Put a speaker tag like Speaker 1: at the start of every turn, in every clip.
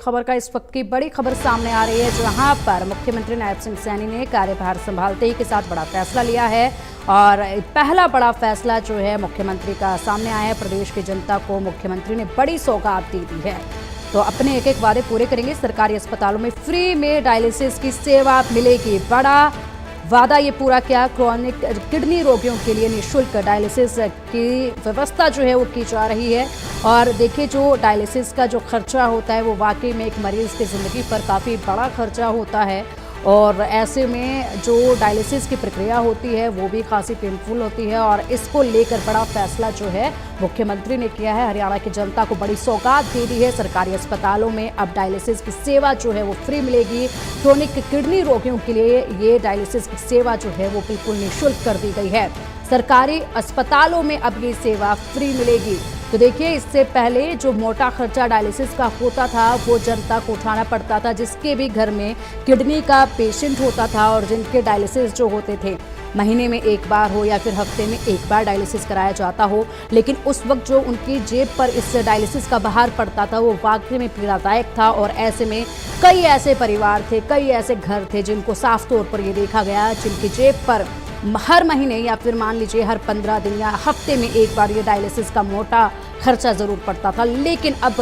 Speaker 1: खबर का इस वक्त की बड़ी खबर सामने आ रही है, जहां पर मुख्यमंत्री नायब सिंह सैनी ने कार्यभार संभालते ही के साथ बड़ा फैसला लिया है। और पहला बड़ा फैसला जो है मुख्यमंत्री का सामने आया है। प्रदेश की जनता को मुख्यमंत्री ने बड़ी सौगात दे दी है। तो अपने एक एक वादे पूरे करेंगे। सरकारी अस्पतालों में फ्री में डायलिसिस की सेवा मिलेगी। बड़ा वादा ये पूरा किया। क्रॉनिक किडनी रोगियों के लिए निःशुल्क डायलिसिस की व्यवस्था जो है वो की जा रही है। और देखिए, जो डायलिसिस का जो खर्चा होता है वो वाकई में एक मरीज़ की ज़िंदगी पर काफ़ी बड़ा खर्चा होता है। और ऐसे में जो डायलिसिस की प्रक्रिया होती है वो भी खासी पेनफुल होती है। और इसको लेकर बड़ा फैसला जो है मुख्यमंत्री ने किया है। हरियाणा की जनता को बड़ी सौगात दे दी है। सरकारी अस्पतालों में अब डायलिसिस की सेवा जो है वो फ्री मिलेगी। क्रोनिक किडनी रोगियों के लिए ये डायलिसिस की सेवा जो है वो बिल्कुल निःशुल्क कर दी गई है। सरकारी अस्पतालों में अब ये सेवा फ्री मिलेगी। तो देखिए, इससे पहले जो मोटा खर्चा डायलिसिस का होता था वो जनता को उठाना पड़ता था, जिसके भी घर में किडनी का पेशेंट होता था और जिनके डायलिसिस जो होते थे महीने में एक बार हो या फिर हफ्ते में एक बार डायलिसिस कराया जाता हो। लेकिन उस वक्त जो उनकी जेब पर इस डायलिसिस का भार पड़ता था वो वाकई में पीड़ादायक था। और ऐसे में कई ऐसे परिवार थे, कई ऐसे घर थे जिनको साफ तौर पर ये देखा गया, जिनकी जेब पर हर महीने या फिर मान लीजिए हर 15 दिन या हफ्ते में एक बार ये डायलिसिस का मोटा खर्चा ज़रूर पड़ता था। लेकिन अब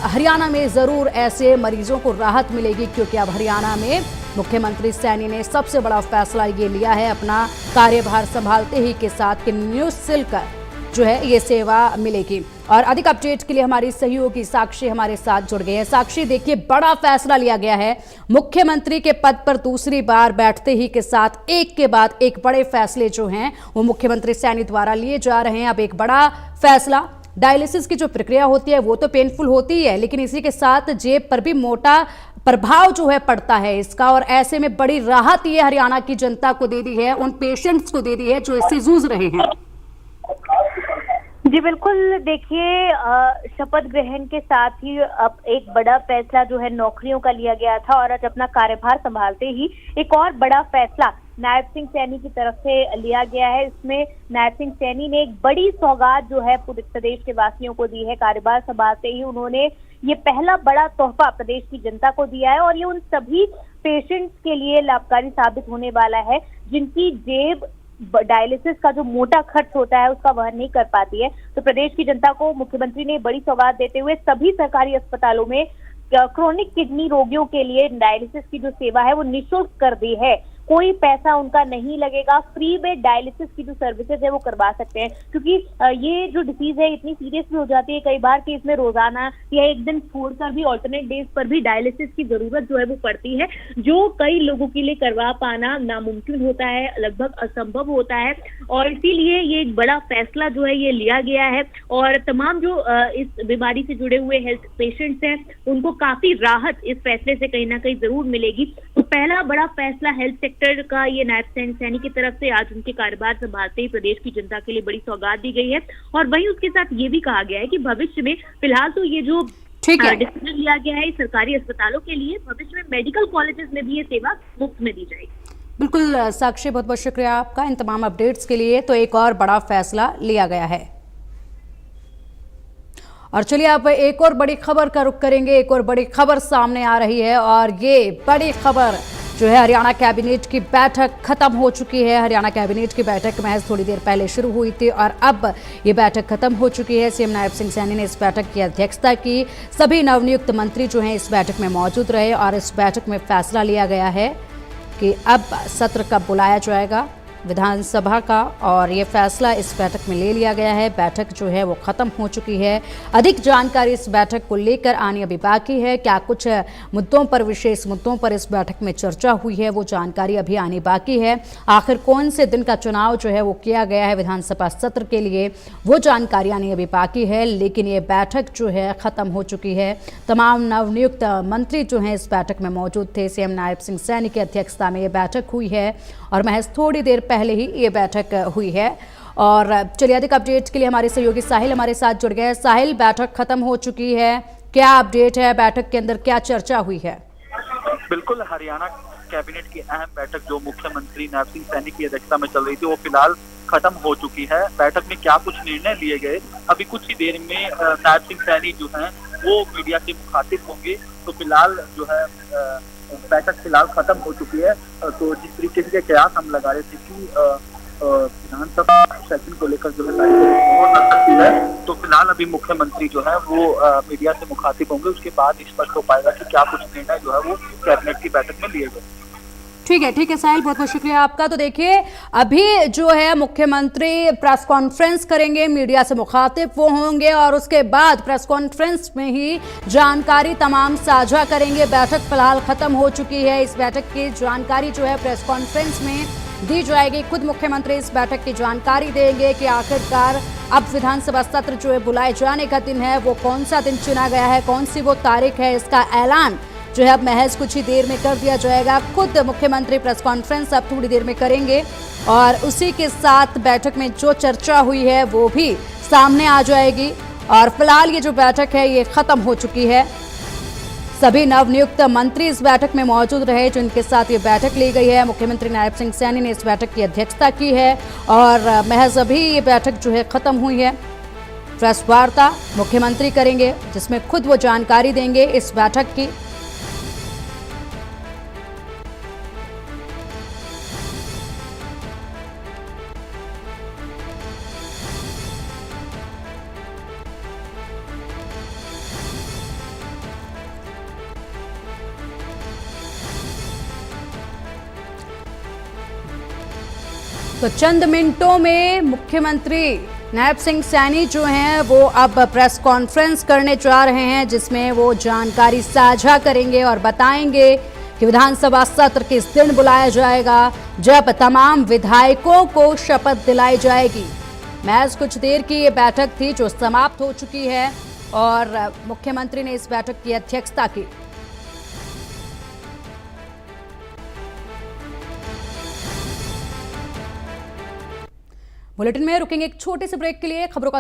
Speaker 1: हरियाणा में ज़रूर ऐसे मरीजों को राहत मिलेगी, क्योंकि अब हरियाणा में मुख्यमंत्री सैनी ने सबसे बड़ा फैसला ये लिया है अपना कार्यभार संभालते ही के साथ कि निःशुल्क जो है ये सेवा मिलेगी। और अधिक अपडेट के लिए हमारी सहयोगी साक्षी हमारे साथ जुड़ गए हैं। साक्षी, देखिए, बड़ा फैसला लिया गया है। मुख्यमंत्री के पद पर दूसरी बार बैठते ही के साथ एक के बाद एक बड़े फैसले जो हैं वो मुख्यमंत्री सैनी द्वारा लिए जा रहे हैं। अब एक बड़ा फैसला, डायलिसिस की जो प्रक्रिया होती है वो तो पेनफुल होती है, लेकिन इसी के साथ जेब पर भी मोटा प्रभाव जो है पड़ता है इसका। और ऐसे में बड़ी राहत ये हरियाणा की जनता को दे दी है, उन पेशेंट्स को दे दी है जो इससे जूझ रहे हैं।
Speaker 2: जी बिल्कुल, देखिए, शपथ ग्रहण के साथ ही अब एक बड़ा फैसला जो है नौकरियों का लिया गया था। और आज अपना कार्यभार संभालते ही एक और बड़ा फैसला नायब सिंह सैनी की तरफ से लिया गया है। इसमें नायब सिंह सैनी ने एक बड़ी सौगात जो है पूरे प्रदेश के वासियों को दी है। कार्यभार संभालते ही उन्होंने ये पहला बड़ा तोहफा प्रदेश की जनता को दिया है। और ये उन सभी पेशेंट्स के लिए लाभकारी साबित होने वाला है जिनकी जेब डायलिसिस का जो मोटा खर्च होता है उसका वहन नहीं कर पाती है। तो प्रदेश की जनता को मुख्यमंत्री ने बड़ी सौगात देते हुए सभी सरकारी अस्पतालों में क्रोनिक किडनी रोगियों के लिए डायलिसिस की जो सेवा है वो निःशुल्क कर दी है। कोई पैसा उनका नहीं लगेगा। फ्री में डायलिसिस की जो सर्विसेज है वो करवा सकते हैं, क्योंकि ये जो डिसीज है इतनी सीरियस भी हो जाती है कई बार कि इसमें रोजाना या एक दिन छोड़कर भी ऑल्टरनेट डेज पर भी डायलिसिस की जरूरत जो है वो पड़ती है, जो कई लोगों के लिए करवा पाना नामुमकिन होता है, लगभग असंभव होता है। और इसीलिए ये एक बड़ा फैसला जो है ये लिया गया है। और तमाम जो इस बीमारी से जुड़े हुए हेल्थ पेशेंट्स हैं उनको काफी राहत इस फैसले से कहीं ना कहीं जरूर मिलेगी। तो पहला बड़ा फैसला हेल्थ सेक्टर का ये नायब सिंह सैनी की तरफ से आज उनके कार्यभार संभालते ही प्रदेश की जनता के लिए बड़ी सौगात दी गई है। और वहीं उसके साथ ये भी कहा गया है कि भविष्य में फिलहाल तो ये जो डिसीजन लिया गया है सरकारी अस्पतालों के लिए, भविष्य में मेडिकल कॉलेजेस में भी ये सेवा मुफ्त में दी जाएगी।
Speaker 1: बिल्कुल साक्षी, बहुत बहुत शुक्रिया आपका इन तमाम अपडेट्स के लिए। तो एक और बड़ा फैसला लिया गया है। और चलिए आप एक और बड़ी खबर का रुख करेंगे। एक और बड़ी खबर सामने आ रही है और ये बड़ी खबर जो है हरियाणा कैबिनेट की बैठक खत्म हो चुकी है। हरियाणा कैबिनेट की बैठक महज थोड़ी देर पहले शुरू हुई थी और अब ये बैठक खत्म हो चुकी है। सीएम नायब सिंह सैनी ने इस बैठक की अध्यक्षता की। सभी नवनियुक्त मंत्री जो हैं इस बैठक में मौजूद रहे और इस बैठक में फैसला लिया गया है कि अब सत्र कब बुलाया जाएगा विधानसभा का, और ये फैसला इस बैठक में ले लिया गया है। बैठक जो है वो खत्म हो चुकी है। अधिक जानकारी इस बैठक को लेकर आनी अभी बाकी है। क्या कुछ मुद्दों पर, विशेष मुद्दों पर इस बैठक में चर्चा हुई है वो जानकारी अभी आनी बाकी है। आखिर कौन से दिन का चुनाव जो है वो किया गया है विधानसभा सत्र के लिए, वो जानकारी आनी अभी बाकी है। लेकिन ये बैठक जो है खत्म हो चुकी है। तमाम नवनियुक्त मंत्री जो हैं इस बैठक में मौजूद थे। सीएम नायब सिंह सैनी की अध्यक्षता में ये बैठक हुई है और महज थोड़ी देर पहले ही ये बैठक हुई है। और चलिए अधिक अपडेट के लिए हमारे सहयोगी साहिल हमारे साथ जुड़ गए हैं। साहिल, बैठक खत्म हो चुकी है, क्या अपडेट है? बैठक के अंदर क्या चर्चा हुई है?
Speaker 3: बिल्कुल, हरियाणा कैबिनेट की अहम बैठक जो मुख्यमंत्री नायब सिंह सैनी की अध्यक्षता में चल रही थी वो फिलहाल खत्म हो चुकी है। बैठक में क्या कुछ निर्णय लिए गए, अभी कुछ ही देर में नायब सिंह सैनी जो हैं वो मीडिया से मुखातिब होंगे। तो फिलहाल जो है बैठक फिलहाल खत्म हो चुकी है। तो जिस तरीके के कयास हम लगा रहे थे कि विधानसभा सेशन को लेकर जो है लग सकती है, तो फिलहाल अभी मुख्यमंत्री जो है वो मीडिया से मुखातिब होंगे। उसके बाद स्पष्ट हो पाएगा कि क्या कुछ निर्णय जो है वो कैबिनेट की बैठक में लिए गए।
Speaker 1: ठीक है साहिल, बहुत बहुत शुक्रिया आपका। तो देखिए, अभी जो है मुख्यमंत्री प्रेस कॉन्फ्रेंस करेंगे, मीडिया से मुखातिब वो होंगे और उसके बाद प्रेस कॉन्फ्रेंस में ही जानकारी तमाम साझा करेंगे। बैठक फिलहाल खत्म हो चुकी है। इस बैठक की जानकारी जो है प्रेस कॉन्फ्रेंस में दी जाएगी। खुद मुख्यमंत्री इस बैठक की जानकारी देंगे कि आखिरकार अब विधानसभा सत्र जो है बुलाए जाने का दिन है, वो कौन सा दिन चुना गया है, कौन सी वो तारीख है, इसका ऐलान जो है अब महज कुछ ही देर में कर दिया जाएगा। खुद मुख्यमंत्री प्रेस कॉन्फ्रेंस अब थोड़ी देर में करेंगे और उसी के साथ बैठक में जो चर्चा हुई है वो भी सामने आ जाएगी। और फिलहाल ये जो बैठक है ये खत्म हो चुकी है। सभी नवनियुक्त मंत्री इस बैठक में मौजूद रहे जिनके साथ ये बैठक ली गई है। मुख्यमंत्री नायब सिंह सैनी ने इस बैठक की अध्यक्षता की है और महज अभी ये बैठक जो है खत्म हुई है। प्रेस वार्ता मुख्यमंत्री करेंगे जिसमें खुद वो जानकारी देंगे इस बैठक की। तो चंद मिनटों में मुख्यमंत्री नायब सिंह सैनी जो हैं वो अब प्रेस कॉन्फ्रेंस करने जा रहे हैं जिसमें वो जानकारी साझा करेंगे और बताएंगे कि विधानसभा सत्र किस दिन बुलाया जाएगा, जब तमाम विधायकों को शपथ दिलाई जाएगी। महज कुछ देर की ये बैठक थी जो समाप्त हो चुकी है और मुख्यमंत्री ने इस बैठक की अध्यक्षता की। बुलेटिन में रुकेंगे एक छोटे से ब्रेक के लिए। खबरों का